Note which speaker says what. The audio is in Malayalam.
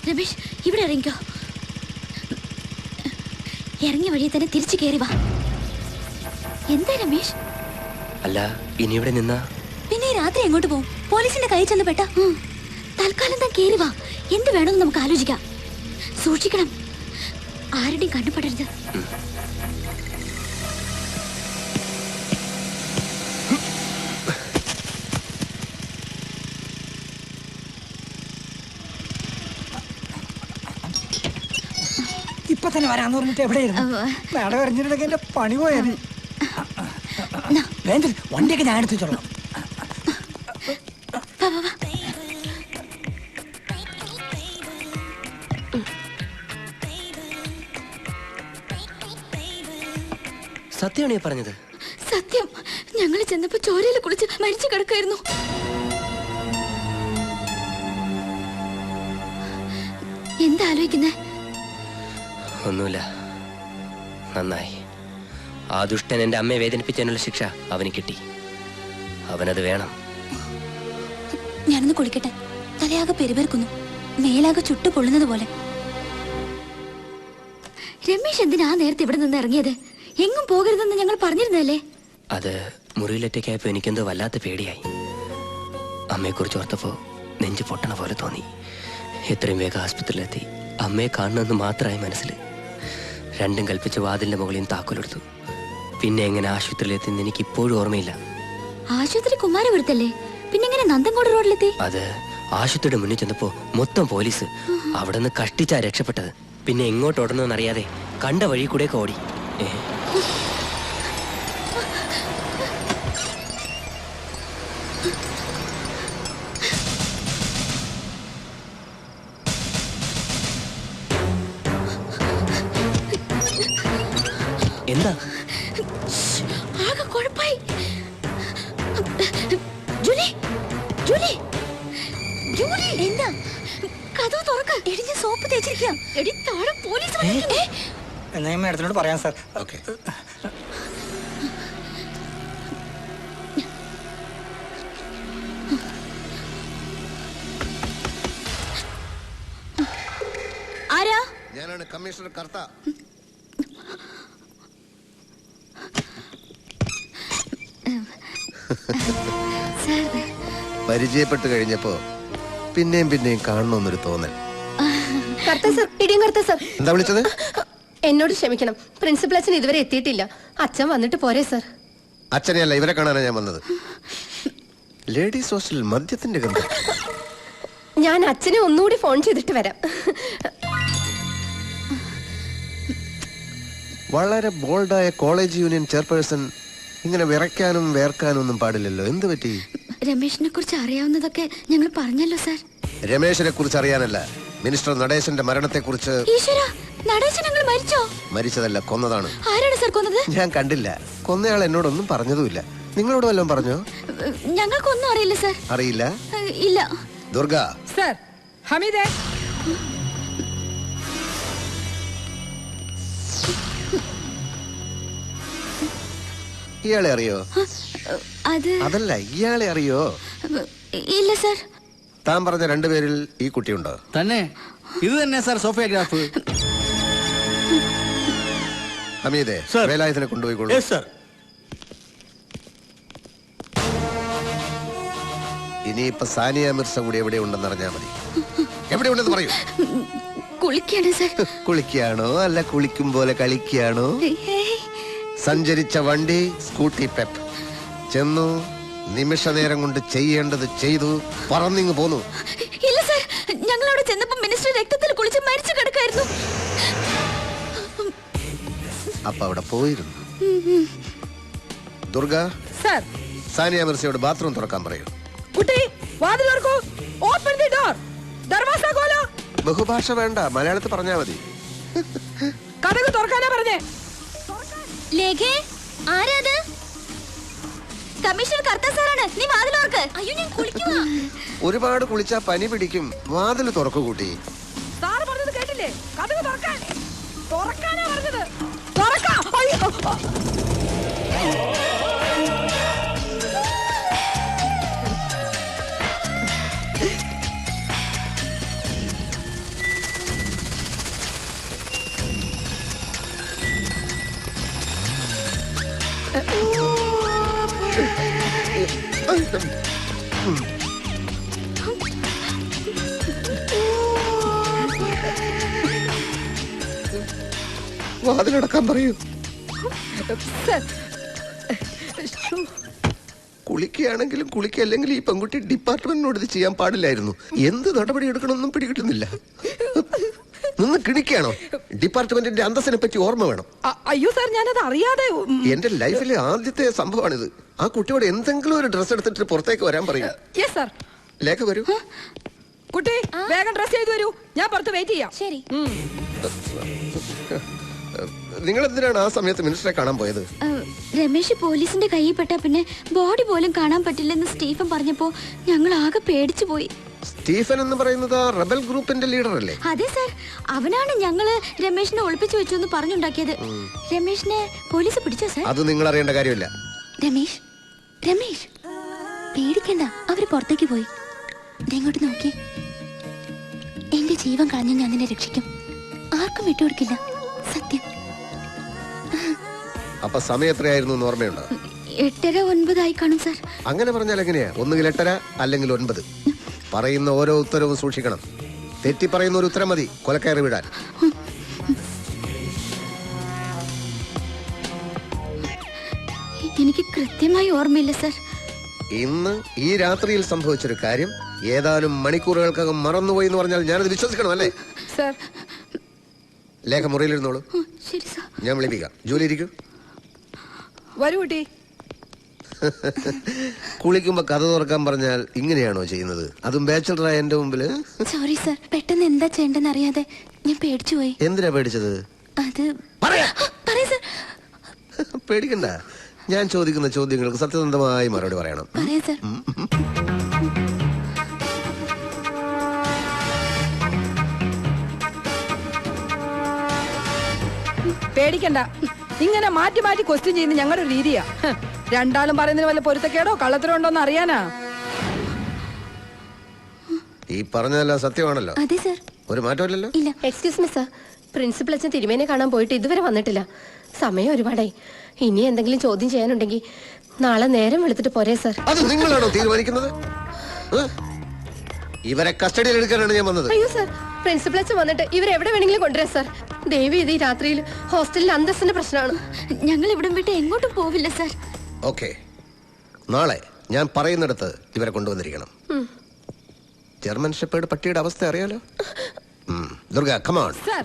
Speaker 1: രമേശ് ഇവിടെ ഇറങ്ങിക്കോ. ഇറങ്ങിയ വഴിയെ തന്നെ തിരിച്ചു കയറി വാ. എന്താ രമേശ്?
Speaker 2: അല്ല, ഇനി ഇവിടെ നിന്നാ
Speaker 1: പിന്നെ ഈ രാത്രി എങ്ങോട്ട് പോകും? പോലീസിന്റെ കൈ ചെന്ന് പെട്ട. തൽക്കാലം താൻ കയറി വാ. എന്ത് വേണമെന്ന് നമുക്ക് ആലോചിക്കാം. സൂക്ഷിക്കണം, ആരുടെയും കണ്ടുപെടരുത്.
Speaker 3: ഇപ്പൊ തന്നെ വരാന്ന് പറഞ്ഞിട്ട് എവിടെയായിരുന്നു? മേടം എറിഞ്ഞിട്ടുണ്ടെങ്കിൽ എന്റെ പണി പോയത്. വണ്ടിയൊക്കെ ഞാൻ എടുത്തു വെച്ചോളാം.
Speaker 2: സത്യമാണ് പറഞ്ഞത്?
Speaker 1: സത്യം. ഞങ്ങൾ ചെന്നപ്പോ ചോരയിൽ കുളിച്ച് മരിച്ചു കിടക്കായിരുന്നു. എന്താ ആലോചിക്കുന്നേ?
Speaker 2: ഒന്നുമില്ല. നന്നായി. ആ ദുഷ്ടൻ എന്റെ അമ്മയെ വേദനിപ്പിച്ചതിനുള്ള ശിക്ഷ അവന് കിട്ടി. അവനത് വേണം.
Speaker 1: ഞാനൊന്ന് കുളിക്കട്ടെ. തലയാകെ പെരുപെരുക്കുന്നു, മേലാകെ ചുട്ടു പൊള്ളുന്നത് പോലെ. രമേശ് എന്തിനാ നേരത്തെ ഇവിടെ നിന്ന് ഇറങ്ങിയത്? എങ്ങും പോകരുതെന്ന് ഞങ്ങൾ പറഞ്ഞിരുന്നല്ലേ?
Speaker 2: അത് മുറിയിലൊറ്റയ്ക്കായപ്പോ എനിക്കെന്തോ വല്ലാത്ത പേടിയായി. അമ്മയെക്കുറിച്ച് ഓർത്തപ്പോ നെഞ്ചു പൊട്ടണ പോലെ തോന്നി. എത്രയും വേഗം ആസ്പത്രിയിലെത്തി അമ്മയെ കാണണമെന്ന് മാത്രമായി മനസ്സിൽ. രണ്ടും കൽപ്പിച്ച വാതിലിന്റെ മുകളിൽ താക്കോലെടുത്തു. പിന്നെ എങ്ങനെ ആശുപത്രിയിലെത്തിന്ന് എനിക്ക് ഇപ്പോഴും ഓർമ്മയില്ല.
Speaker 1: ആശുപത്രി കുമാരപുരത്തല്ലേ? പിന്നെ എങ്ങനെ നന്ദൻകോട് റോഡിലെത്തി?
Speaker 2: അത് ആശുപത്രിയുടെ മുന്നിൽ ചെന്നപ്പോ മൊത്തം പോലീസ്. അവിടെ നിന്ന് കഷ്ടിച്ചാ രക്ഷപ്പെട്ടത്. പിന്നെ എങ്ങോട്ട് ഓടണമെന്നറിയാതെ കണ്ട വഴി കൂടെയൊക്കെ ഓടി. എന്താ?
Speaker 1: ആകെ കുഴപ്പായി. ജൂലി, ജൂലി, ജൂലി, എന്താ? കഥ തുറക്ക്. ഇടിഞ്ഞ സോപ്പ് തേച്ചിരിക്കാം. എടി താഴെ പോലീസ് വന്നിട്ടുണ്ട്.
Speaker 3: എന്നാ ഞാൻ മേഡത്തിനോട് പറയാം സാർ.
Speaker 4: ഓക്കെ.
Speaker 1: ആരാ?
Speaker 4: ഞാനാണ് കമ്മീഷണർ കർത്ത. പരിചയപ്പെട്ട് കഴിഞ്ഞപ്പോ പിന്നെയും പിന്നെയും കാണണമെന്നൊരു തോന്നൽ. എന്താ വിളിച്ചത്?
Speaker 5: എന്നോട് ക്ഷമിക്കണം, പ്രിൻസിപ്പൽ അച്ഛൻ ഇതുവരെ എത്തിയിട്ടില്ല. അച്ഛൻ വന്നിട്ട് പോരെ സർ?
Speaker 4: അച്ഛനെയല്ല, ഇവരെ കാണാനാണ് ഞാൻ വന്നത്. ലേഡീസ് ഹോസ്റ്റലിൽ മദ്യത്തിന്റെ ഗന്ധം.
Speaker 5: ഞാൻ അച്ഛനെ ഒന്നുകൂടി ഫോൺ ചെയ്തിട്ട് വരാം.
Speaker 4: വളരെ ബോൾഡായ കോളേജ് യൂണിയൻ ചെയർപേഴ്സൺ ഇങ്ങനെ വിറയ്ക്കാനും വേർക്കാനും ഒന്നും പാടില്ലല്ലോ. എന്ത് പറ്റി?
Speaker 1: രമേശിനെ കുറിച്ച് അറിയാവുന്നതൊക്കെ ഞങ്ങൾ പറഞ്ഞല്ലോ സാർ.
Speaker 4: രമേശിനെ കുറിച്ച് അറിയാനല്ല, മിനിസ്റ്റർ നടേശന്റെ മരണത്തെ കുറിച്ച്. മരിച്ചതല്ല, കൊന്നതാണ്.
Speaker 1: ആരാണ് സാർ കൊന്നത്?
Speaker 4: ഞാൻ കണ്ടില്ല. കൊന്നയാൾ എന്നോടൊന്നും പറഞ്ഞതുമില്ല. നിങ്ങളോട് വല്ലതും പറഞ്ഞോ?
Speaker 1: ഞങ്ങൾക്കൊന്നും അറിയില്ല സാർ.
Speaker 4: അറിയില്ല?
Speaker 1: ഇല്ല.
Speaker 4: ദുർഗ
Speaker 3: സാർ. ഹമീദേ,
Speaker 4: ഇയാളെ അറിയോ? അതല്ല, ഇയാളെ അറിയോ?
Speaker 1: ഇല്ല സാർ.
Speaker 4: താൻ പറഞ്ഞ രണ്ടുപേരിൽ ഈ കുട്ടിയുണ്ടോ?
Speaker 6: തന്നെ. ഇത് തന്നെ സാർ സോഫിയോഗ്രാഫ്.
Speaker 4: ഹമീദേ, വേലായുധനെ കൊണ്ടുപോയിക്കോളൂ. ഇനിയിപ്പൊ സാനിയ മിർസ കൂടി എവിടെ ഉണ്ടെന്ന് അറിഞ്ഞാ മതി. എവിടെ ഉണ്ടെന്ന് പറയൂ.
Speaker 1: കുളിക്കാണ് സാർ.
Speaker 4: കുളിക്കാണോ അല്ല കുളിക്കും പോലെ കളിക്കാണോ? സഞ്ചരിച്ച വണ്ടി സ്കൂട്ടി പെപ്പ്. ചെന്നു, നിമിഷ നേരം കൊണ്ട് ചെയ്യേണ്ടത് ചെയ്തു, പറന്നിങ് പോന്നു.
Speaker 1: ഇല്ല സാർ, ഞങ്ങൾ അവിടെ ചെന്നപ്പോ മിനിസ്റ്റർ രക്തത്തിൽ കുളിച്ച് മരിച്ചു കിടക്കായിരുന്നു.
Speaker 4: അപ്പൊ അവിടെ പോയിരുന്നു. ദുർഗ
Speaker 3: സാർ,
Speaker 4: സാനിയ മിർസയോട് ബാത്റൂം തുറക്കാൻ പറയൂ.
Speaker 3: കുട്ടി, വാതിൽ തുറക്കൂ. Open the door. ദർവാസ ഖോലോ.
Speaker 4: ബഹുഭാഷ വേണ്ട, മലയാളത്തിൽ പറഞ്ഞാ മതി.
Speaker 3: കതക് തുറക്കാനാ പറഞ്ഞേ.
Speaker 1: ലേഖേ, ആരാത്? കമ്മീഷണർ കർത്ത സാറാണ്. നീ വാതിൽ തുറക്ക്. അയ്യോ, ഞാൻ കുളിക്കുവാ.
Speaker 4: ഒരുപാട് കുളിച്ചാ പനി പിടിക്കും. വാതിൽ തുറക്കു കൂട്ടി.
Speaker 3: സാറ് പറഞ്ഞത് കേട്ടില്ലേ? കതക് തുറക്കാൻ. തുറക്കാനാ പറഞ്ഞത്. തുറക്കാ. അയ്യോ.
Speaker 4: വാതിലടക്കാൻ പറയൂ.
Speaker 3: സർ, ശ്ശോ.
Speaker 4: കുളിക്കുകയാണെങ്കിലും കുളിക്കല്ലെങ്കിൽ ഈ പെൺകുട്ടി ഡിപ്പാർട്ട്മെന്റിനോട് ഇത് ചെയ്യാൻ പാടില്ലായിരുന്നു. എന്ത് നടപടി എടുക്കണമെന്നും പിടികിട്ടുന്നില്ല. നിന്ന് കിണിക്കുകയാണോ? ഡിപ്പാർട്ട്മെന്റിന്റെ അന്തസ്സിനെ പറ്റി ഓർമ്മ വേണം.
Speaker 3: അയ്യോ സാർ, ഞാനത് അറിയാതെ
Speaker 4: എന്റെ ലൈഫിലെ ആദ്യത്തെ സംഭവമാണിത്. ആ കുട്ടിയോട് എന്തെങ്കിലും ഒരു ഡ്രസ് എടുത്തിട്ട് പുറത്തേക്ക് വരാൻ പറയും.
Speaker 3: Yes sir.
Speaker 4: ലേഖ വരൂ.
Speaker 3: കുട്ടി വേഗം ഡ്രസ് ചെയ്ത് വരൂ, ഞാൻ പുറത്ത് വെയിറ്റ് ചെയ്യാം.
Speaker 1: ശരി.
Speaker 4: നിങ്ങൾ എന്തിനാണ് ആ സമയത്ത് മിനിസ്റ്ററെ കാണാൻ പോയത്?
Speaker 1: രമേശ് പോലീസിന്റെ കയ്യിൽ പെട്ടാ പിന്നെ ബോഡി പോലും കാണാൻ പറ്റില്ലെന്ന് സ്റ്റീഫൻ പറഞ്ഞപ്പോ ഞങ്ങൾ ആകെ പേടിച്ചു പോയി.
Speaker 4: സ്റ്റീഫൻ എന്ന് പറയുന്നത് ആ റബൽ ഗ്രൂപ്പിന്റെ ലീഡർ അല്ലേ?
Speaker 1: അതെ സാർ, അവനാണ് ഞങ്ങള് രമേശിനെ ഒളിപ്പിച്ചു വെച്ചു എന്ന് പറഞ്ഞുണ്ടാക്കിയത്. രമേശിനെ പോലീസ് പിടിച്ചോ സാർ?
Speaker 4: അത് നിങ്ങൾ അറിയേണ്ട കാര്യമില്ല.
Speaker 1: രമേശ്, രമേശ് പേടിക്കണ്ട, അവര് പുറത്തേക്ക് പോയി. ഇങ്ങോട്ട് നോക്കി. എന്റെ ജീവൻ കളഞ്ഞ് ഞാൻ നിന്നെ രക്ഷിക്കും. ആർക്കും വിട്ടുകൊടുക്കില്ല, സത്യം.
Speaker 4: അപ്പൊ സമയം എത്രയായിരുന്നു എന്ന് ഓർമ്മയുണ്ടോ?
Speaker 1: 8:30, 9 കാണും സാർ.
Speaker 4: അങ്ങനെ പറഞ്ഞാൽ എങ്ങനെയാ? ഒന്നുകിൽ 8:30 അല്ലെങ്കിൽ 9. പറയുന്ന ഓരോ ഉത്തരവും സൂക്ഷിക്കണം. തെറ്റി പറയുന്ന ഒരു ഉത്തരം മതി കൊലക്കയറി വിടാൻ.
Speaker 1: എനിക്ക് കൃത്യമായി ഓർമ്മയില്ല സാർ.
Speaker 4: ഇന്ന് ഈ രാത്രിയിൽ സംഭവിച്ചൊരു കാര്യം ഏതാനും മണിക്കൂറുകൾക്കകം മറന്നുപോയി എന്ന് പറഞ്ഞാൽ ഞാനത് വിശ്വസിക്കണം അല്ലേ?
Speaker 3: സാർ,
Speaker 4: ലേഖ മുറിയിലിരുന്നോളൂ.
Speaker 1: ശരി സാർ.
Speaker 4: ഞാൻ വിളിപ്പിക്കാം. ജോലി ഇരിക്കും.
Speaker 3: വരൂ കുട്ടി.
Speaker 4: കുളിക്കുമ്പോ കഥ തുറക്കാൻ പറഞ്ഞാൽ ഇങ്ങനെയാണോ ചെയ്യുന്നത്? അതും ബാച്ചലറായ എന്റെ മുമ്പില്.
Speaker 1: സോറി സാർ, പെട്ടെന്ന് എന്താ ചെയ്യേണ്ടെന്ന് അറിയാതെ ഞാൻ പേടിച്ചു പോയി.
Speaker 4: എന്തിനാ പേടിച്ചത്?
Speaker 1: അത്
Speaker 4: പറയാ
Speaker 1: സാർ.
Speaker 4: പേടിക്കണ്ട. ഞാൻ ചോദിക്കുന്ന ചോദ്യങ്ങൾക്ക് സത്യസന്ധമായി മറുപടി പറയണം.
Speaker 1: പറയാം സാർ.
Speaker 3: പേടിക്കണ്ട, ഇങ്ങനെ മാറ്റി മാറ്റി ക്വസ്റ്റ്യൻ ചെയ്യുന്ന ഞങ്ങളുടെ ഒരു രീതിയാ. രണ്ടാളും പറയുന്നതിന് വല്ല പൊരുത്തക്കേടോ കള്ളത്തരോ ഉണ്ടോന്ന് അറിയാനാ.
Speaker 4: ഈ പറഞ്ഞതെല്ലാം സത്യമാണല്ലോ?
Speaker 1: അതെ സാർ.
Speaker 4: ഒരു മാറ്റമില്ലല്ലോ?
Speaker 1: ഇല്ല.
Speaker 5: എക്സ്ക്യൂസ് മി സാർ, പ്രിൻസിപ്പൽ അച്ഛൻ തിരുമേനെ കാണാൻ പോയിട്ട് ഇതുവരെ വന്നിട്ടില്ല. സമയം ഒരുപാടായി. ഇനി എന്തെങ്കിലും ചോദ്യം ചെയ്യാനുണ്ടെങ്കിൽ നാളെ നേരം വെളുത്തിട്ട് പോരെ സാർ?
Speaker 4: അത് നിങ്ങളാണോ തീരുമാനിക്കുന്നത്? ഇവരെ കസ്റ്റഡിയിൽ എടുക്കാനാണ് ഞാൻ വന്നത്.
Speaker 5: അയ്യോ സാർ, പ്രിൻസിപ്പൽ അച്ഛൻ വന്നിട്ട് ഇവരെവിടെ വേണമെങ്കിലും കൊണ്ടുവരാം സാർ. ദേവി ഇത് ഈ രാത്രിയിൽ ഹോസ്റ്റലിൽ അന്തസ്സിന്റെ പ്രശ്നമാണ്.
Speaker 1: ഞങ്ങൾ ഇവിടം വിട്ട് എങ്ങോട്ടും പോവില്ല സാർ.
Speaker 4: ഓക്കെ, നാളെ ഞാൻ പറയുന്നിടത്ത് ഇവരെ കൊണ്ടുവന്നിരിക്കണം. ജർമ്മൻ ഷെപ്പേർഡ് പട്ടിയുടെ അവസ്ഥ അറിയാലോ? Durga, come on.
Speaker 3: സാർ